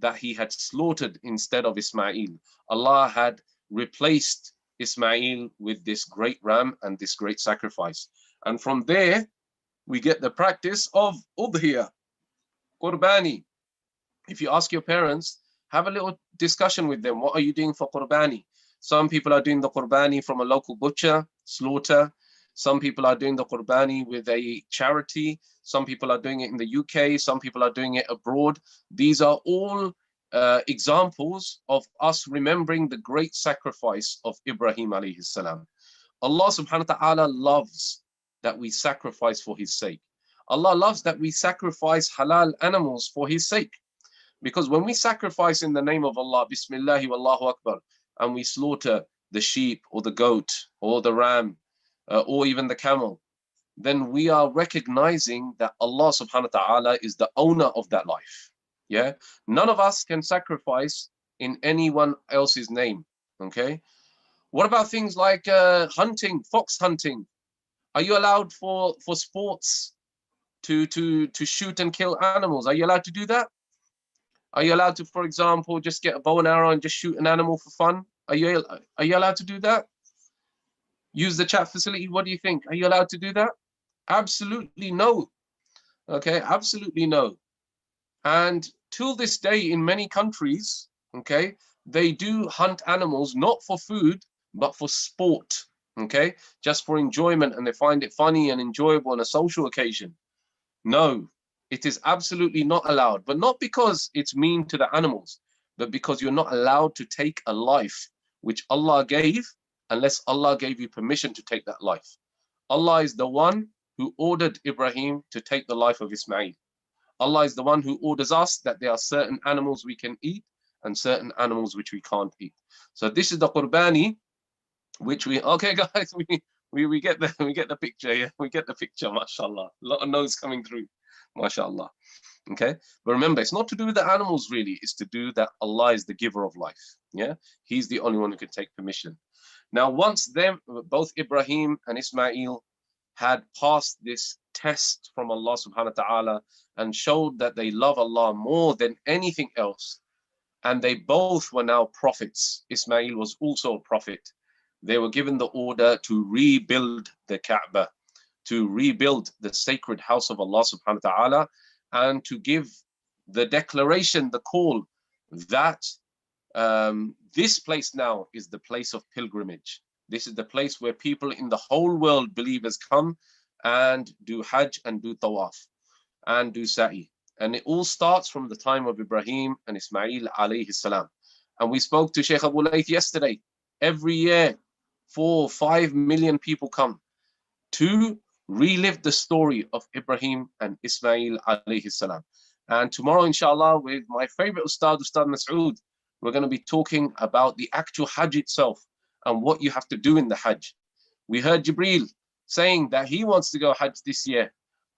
that he had slaughtered instead of Ismail. Allah had replaced Ismail with this great ram and this great sacrifice. And from there, we get the practice of udhiyah, qurbani. If you ask your parents, have a little discussion with them. What are you doing for qurbani? Some people are doing the qurbani from a local butcher, slaughter. Some people are doing the qurbani with a charity. Some people are doing it in the UK. Some people are doing it abroad. These are all examples of us remembering the great sacrifice of Ibrahim alayhi salam. Allah subhanahu wa ta'ala loves that we sacrifice for his sake. Allah loves that we sacrifice halal animals for his sake. Because when we sacrifice in the name of Allah, Bismillahi wallahu akbar, and we slaughter the sheep or the goat or the ram or even the camel, then we are recognizing that Allah subhanahu wa ta'ala is the owner of that life. Yeah, none of us can sacrifice in anyone else's name. Okay, what about things like hunting, fox hunting? Are you allowed for sports to shoot and kill animals? Are you allowed to do that? Are you allowed to, for example, just get a bow and arrow and just shoot an animal for fun? Are you allowed to do that? Use the chat facility. What do you think? Are you allowed to do that? Absolutely no. Okay, absolutely no. And till this day, in many countries, okay, they do hunt animals not for food, but for sport, okay, just for enjoyment, and they find it funny and enjoyable on a social occasion. No, it is absolutely not allowed, but not because it's mean to the animals, but because you're not allowed to take a life which Allah gave unless Allah gave you permission to take that life. Allah is the one who ordered Ibrahim to take the life of Ismail. Allah is the one who orders us that there are certain animals we can eat and certain animals which we can't eat. So this is the qurbani, which we, okay guys, we get the picture, yeah, we get the picture, mashallah. A lot of no's coming through, mashallah. Okay, but remember, it's not to do with the animals really, it's to do that Allah is the giver of life. Yeah, he's the only one who can take permission. Now, once both Ibrahim and Ismail had passed this test from Allah subhanahu wa ta'ala and showed that they love Allah more than anything else, and they both were now prophets. Ismail was also a prophet. They were given the order to rebuild the Kaaba, to rebuild the sacred house of Allah subhanahu wa ta'ala, and to give the declaration, the call that this place now is the place of pilgrimage. This is the place where people in the whole world, believers, come and do Hajj and do Tawaf and do Sa'i. And it all starts from the time of Ibrahim and Ismail alayhi salam. And we spoke to Sheikh Abu Layth yesterday. Every year, 4 or 5 million people come to relive the story of Ibrahim and Ismail alayhi salam. And tomorrow, inshallah, with my favorite Ustad Masood, we're going to be talking about the actual Hajj itself and what you have to do in the Hajj. We heard Jibreel saying that he wants to go Hajj this year.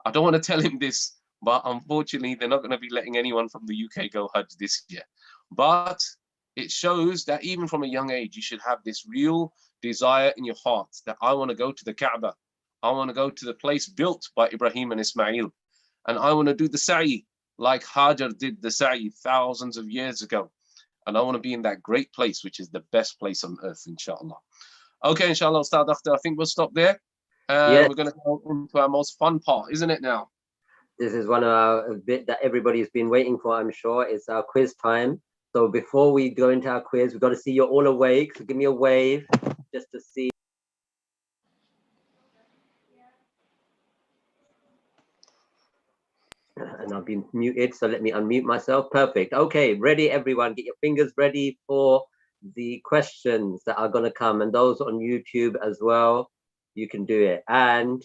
I don't want to tell him this, but unfortunately, they're not going to be letting anyone from the UK go Hajj this year. But it shows that even from a young age, you should have this real desire in your heart that I want to go to the Kaaba. I want to go to the place built by Ibrahim and Ismael. And I want to do the sa'i like Hajar did the sa'i thousands of years ago. And I want to be in that great place, which is the best place on earth, inshallah. Okay, inshallah, Ustad Akhtar, I think we'll stop there. Yes. We're going to go into our most fun part, isn't it now? This is one of our bit that everybody's been waiting for, I'm sure. It's our quiz time. So before we go into our quiz, we've got to see you're all awake. So give me a wave just to see. And I've been muted, so let me unmute myself. Perfect. Okay, ready, everyone. Get your fingers ready for the questions that are going to come. And those on YouTube as well, you can do it. And,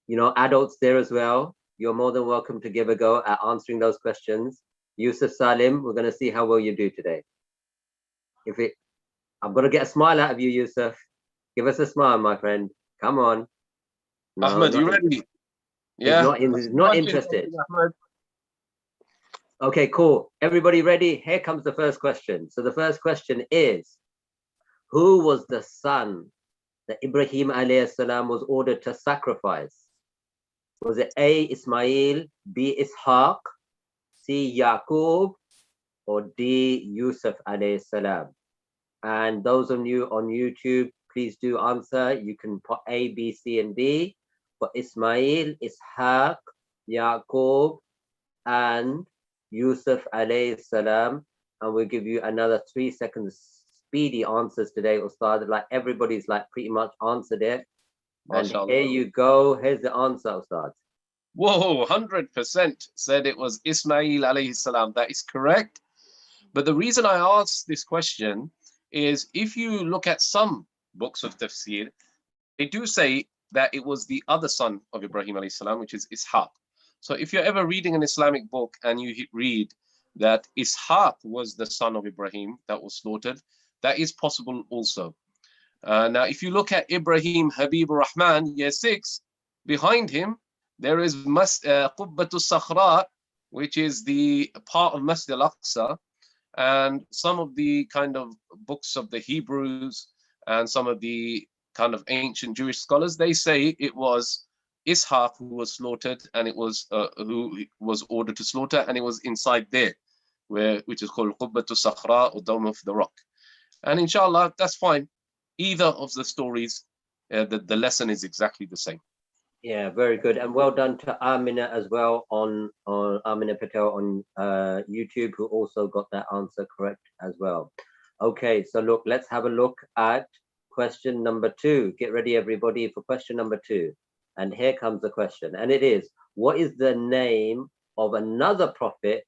you know, adults there as well, you're more than welcome to give a go at answering those questions. Yusuf Salim, we're going to see how well you do today. I'm going to get a smile out of you, Yusuf. Give us a smile, my friend. Come on. No, Ahmed, you ready? Yeah. He's not interested. Okay, cool. Everybody ready? Here comes the first question. So the first question is, who was the son that Ibrahim alayhi salam was ordered to sacrifice? Was it A, Ismail, B, Ishaq, C, Yaqub, or D, Yusuf alayhi salam? And those of you on YouTube, please do answer. You can put A, B, C, and D. For Ismail, Ishaq, Yaqub, and Yusuf alayhi salam. And we'll give you another 3 seconds speedy answers today, Ustad. Like everybody's like pretty much answered it. And here you go. Here's the answer, Ustad. Whoa, 100% said it was Ismail alayhi salam. That is correct. But the reason I asked this question is if you look at some books of tafsir, they do say that it was the other son of Ibrahim alayhi salam, which is Ishaq. So if you're ever reading an Islamic book and you read that Ishaq was the son of Ibrahim that was slaughtered, that is possible also. Now, if you look at Ibrahim Habibur Rahman, year 6, behind him, there is Qubbatu Sakhra, which is the part of Masjid al-Aqsa, and some of the kind of books of the Hebrews and some of the kind of ancient Jewish scholars, they say it was Ishaq who was slaughtered, and it was who was ordered to slaughter, and it was inside there, which is called Qubbatu Sakhra, or Dome of the Rock. And inshallah, that's fine. Either of the stories, the lesson is exactly the same. Yeah, very good. And well done to Amina as well on Amina Patel on YouTube, who also got that answer correct as well. Okay, so look, let's have a look at question number 2. Get ready, everybody, for question number 2. And here comes the question. And it is, what is the name of another prophet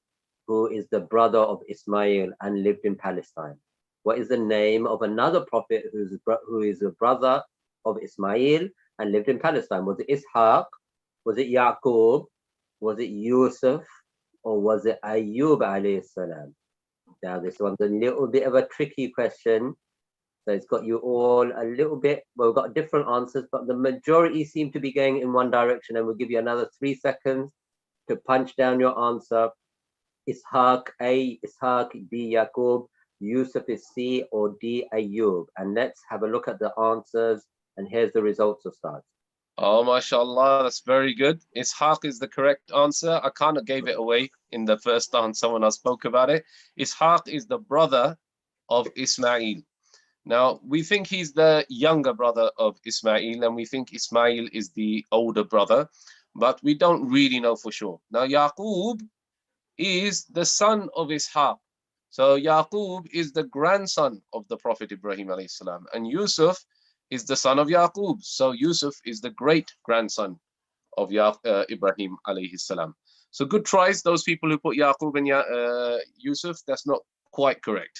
who is the brother of Ismail and lived in Palestine? What is the name of another prophet who is a brother of Ismail and lived in Palestine? Was it Ishaq? Was it Yaqub? Was it Yusuf? Or was it Ayyub alayhi salam? Now this one's a little bit of a tricky question. So it's got you all a little bit, well, we've got different answers, but the majority seem to be going in one direction, and we'll give you another 3 seconds to punch down your answer. Ishaq, A, Ishaq, B, Yaqub, Yusuf is C, or D, Ayyub. And let's have a look at the answers. And here's the results of start. Oh, mashallah, that's very good. Ishaq is the correct answer. I kind of gave it away in the first answer when I spoke about it. Ishaq is the brother of Ismail. Now, we think he's the younger brother of Ismail, and we think Ismail is the older brother, but we don't really know for sure. Now, Yaqub is the son of Ishaq. So Yaqub is the grandson of the Prophet Ibrahim alayhi salam, and Yusuf is the son of Yaqub. So Yusuf is the great grandson of Ibrahim alayhi salam. So good tries, those people who put Yaqub and Yusuf. That's not quite correct.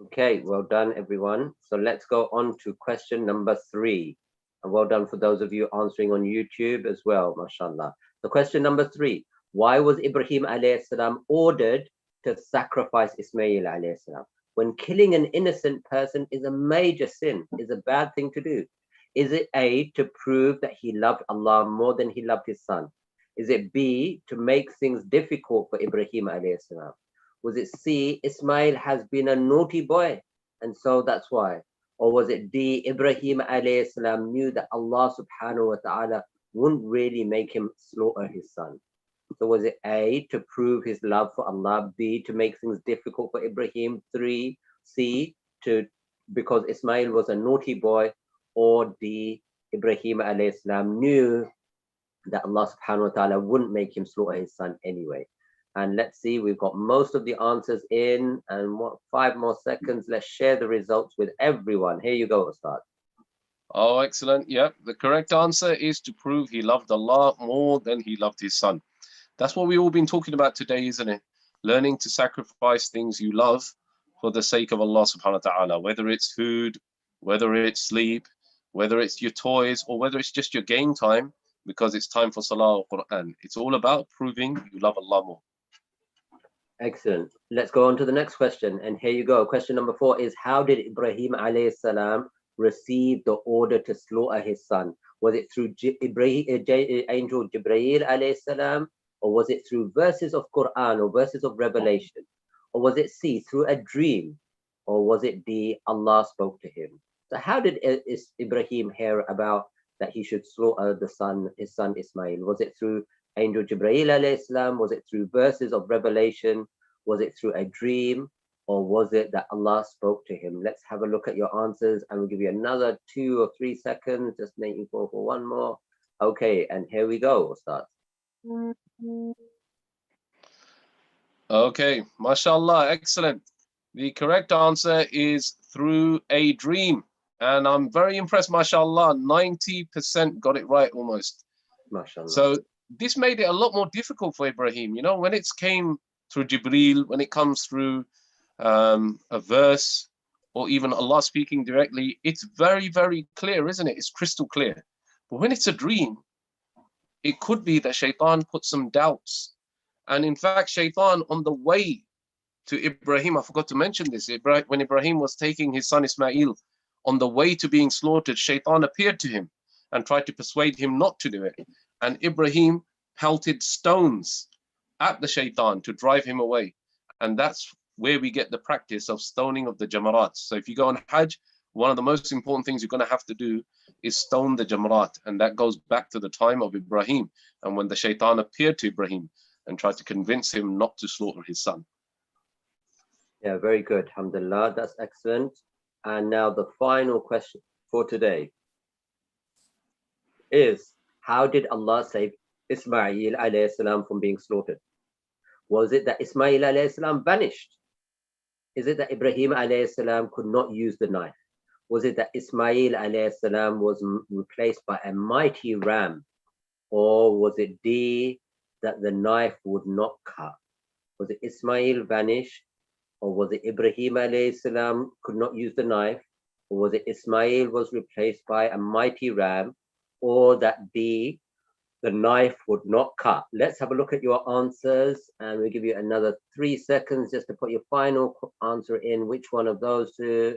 Okay, well done, everyone. So let's go on to question number 3. And well done for those of you answering on YouTube as well, mashallah. So question number 3, why was Ibrahim alayhi salam ordered to sacrifice Ismail alayhi salam? When killing an innocent person is a major sin, is a bad thing to do. Is it A, to prove that he loved Allah more than he loved his son? Is it B, to make things difficult for Ibrahim alayhi salam? Was it C, Ismail has been a naughty boy and so that's why? Or was it D, Ibrahim alayhi salam knew that Allah subhanahu wa ta'ala wouldn't really make him slaughter his son? So was it A, to prove his love for Allah, B, to make things difficult for Ibrahim, 3, C, because Ismail was a naughty boy, or D, Ibrahim alayhi salam knew that Allah subhanahu wa ta'ala wouldn't make him slaughter his son anyway? And let's see, we've got most of the answers in, and 5 more seconds. Let's share the results with everyone. Here you go, Ustad. Oh, excellent. Yeah, the correct answer is to prove he loved Allah more than he loved his son. That's what we've all been talking about today, isn't it? Learning to sacrifice things you love for the sake of Allah subhanahu wa ta'ala, whether it's food, whether it's sleep, whether it's your toys, or whether it's just your game time, because it's time for Salah or Quran. It's all about proving you love Allah more. Excellent. Let's go on to the next question. And here you go. Question number 4 is, how did Ibrahim alayhi salam receive the order to slaughter his son? Was it through Angel Jibreel alayhi salam? Or was it through verses of Quran or verses of Revelation? Or was it C, through a dream? Or was it D, Allah spoke to him? So how did Ibrahim hear about that he should slaughter his son Ismail? Was it through Angel Jibreel alayhi salam? Was it through verses of Revelation? Was it through a dream? Or was it that Allah spoke to him? Let's have a look at your answers, and we'll give you another 2 or 3 seconds, just making for one more. Okay, and here we go, Ustad. Okay, mashallah, excellent. The correct answer is through a dream. And I'm very impressed, mashallah, 90% got it right almost. MashaAllah. So this made it a lot more difficult for Ibrahim. You know, when it came through Jibreel, when it comes through a verse, or even Allah speaking directly, it's very, very clear, isn't it? It's crystal clear. But when it's a dream, it could be that Shaitan put some doubts. And in fact, Shaitan on the way to Ibrahim, I forgot to mention this, when Ibrahim was taking his son Ismail, on the way to being slaughtered, Shaitan appeared to him and tried to persuade him not to do it. And Ibrahim pelted stones at the Shaitan to drive him away. And that's where we get the practice of stoning of the Jamarat. So if you go on Hajj, one of the most important things you're going to have to do is stone the Jamarat. And that goes back to the time of Ibrahim, and when the Shaitan appeared to Ibrahim and tried to convince him not to slaughter his son. Yeah, very good. Alhamdulillah, that's excellent. And now the final question for today is, how did Allah save Ismail alayhi salam from being slaughtered? Was it that Ismail alayhi salam vanished? Is it that Ibrahim alayhi salam could not use the knife? Was it that Ismail alayhi salam was replaced by a mighty ram? Or was it D, that the knife would not cut? Was it Ismail vanished? Or was it Ibrahim alayhi salam could not use the knife? Or was it Ismail was replaced by a mighty ram? Or that D, the knife would not cut? Let's have a look at your answers, and we'll give you another 3 seconds just to put your final answer in, which one of those two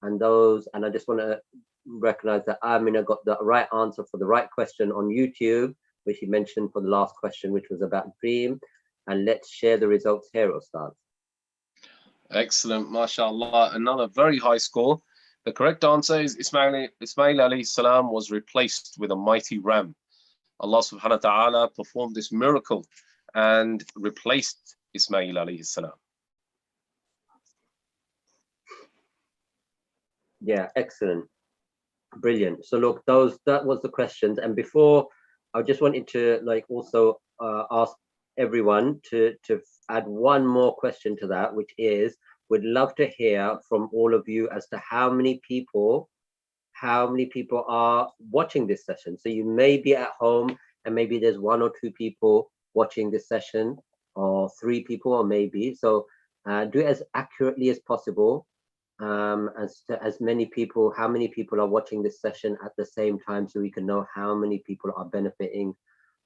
and those. And I just want to recognize that Amina got the right answer for the right question on YouTube, which he mentioned for the last question, which was about dream. And let's share the results here, Ustad. Excellent, mashallah. Another very high score. The correct answer is Ismail alayhi salam was replaced with a mighty ram. Allah subhanahu wa ta'ala performed this miracle and replaced Ismail alayhi salam. Yeah, excellent. Brilliant. So look, that was the questions. And before, I just wanted to also ask everyone to add one more question to that, which is, we'd love to hear from all of you as to how many people are watching this session. So you may be at home and maybe there's 1 or 2 people watching this session, or 3 people, or maybe. So do it as accurately as possible, as many people, how many people are watching this session at the same time, so we can know how many people are benefiting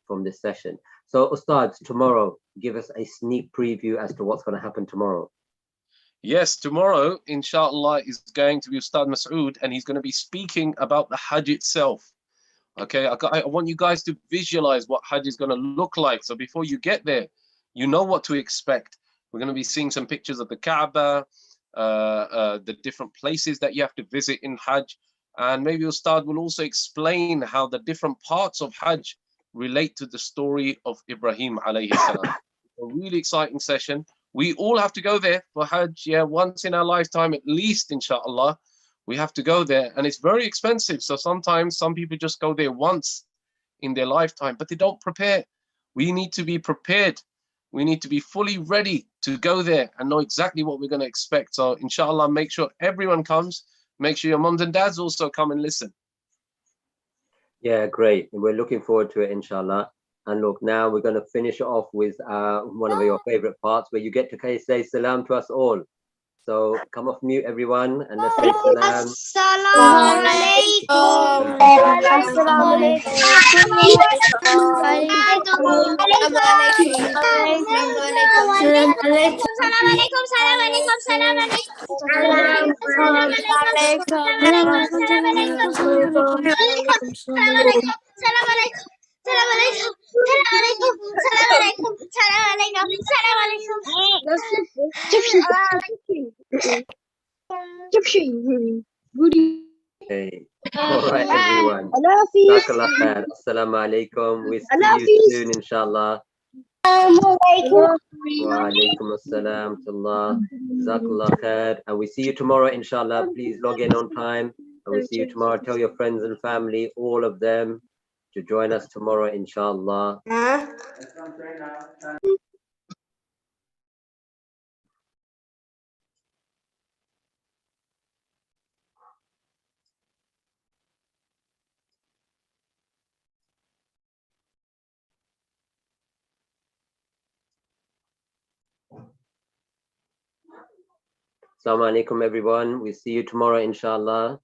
from this session. So Ustad, tomorrow, give us a sneak preview as to what's going to happen tomorrow. Yes, tomorrow, inshallah, is going to be Ustad Masood, and he's going to be speaking about the Hajj itself. Okay, I want you guys to visualize what Hajj is going to look like. So before you get there, you know what to expect. We're going to be seeing some pictures of the Kaaba, the different places that you have to visit in Hajj. And maybe Ustad will also explain how the different parts of Hajj relate to the story of Ibrahim alayhi salam. A really exciting session. We all have to go there for Hajj, yeah, once in our lifetime at least, inshallah. We have to go there, and it's very expensive. So sometimes some people just go there once in their lifetime, but they don't prepare. We need to be prepared. We need to be fully ready to go there and know exactly what we're going to expect. So inshallah, make sure everyone comes. Make sure your moms and dads also come and listen. Yeah, great. We're looking forward to it, inshallah. And look, now we're going to finish off with one of your favorite parts where you get to say salam to us all. So come off mute, everyone, and let's say salam. Assalamu alaikum. Hey. All right, everyone. Jazakallah khair. Assalamu alaikum. We'll see you soon, inshallah. Wa alaikum assalam to Allah. Jazakallah khair. And we see you tomorrow, inshallah. Please log in on time. And we'll see you tomorrow. Tell your friends and family, all of them, to join us tomorrow, inshallah. Assalamu alaikum, everyone. We'll see you tomorrow, inshallah.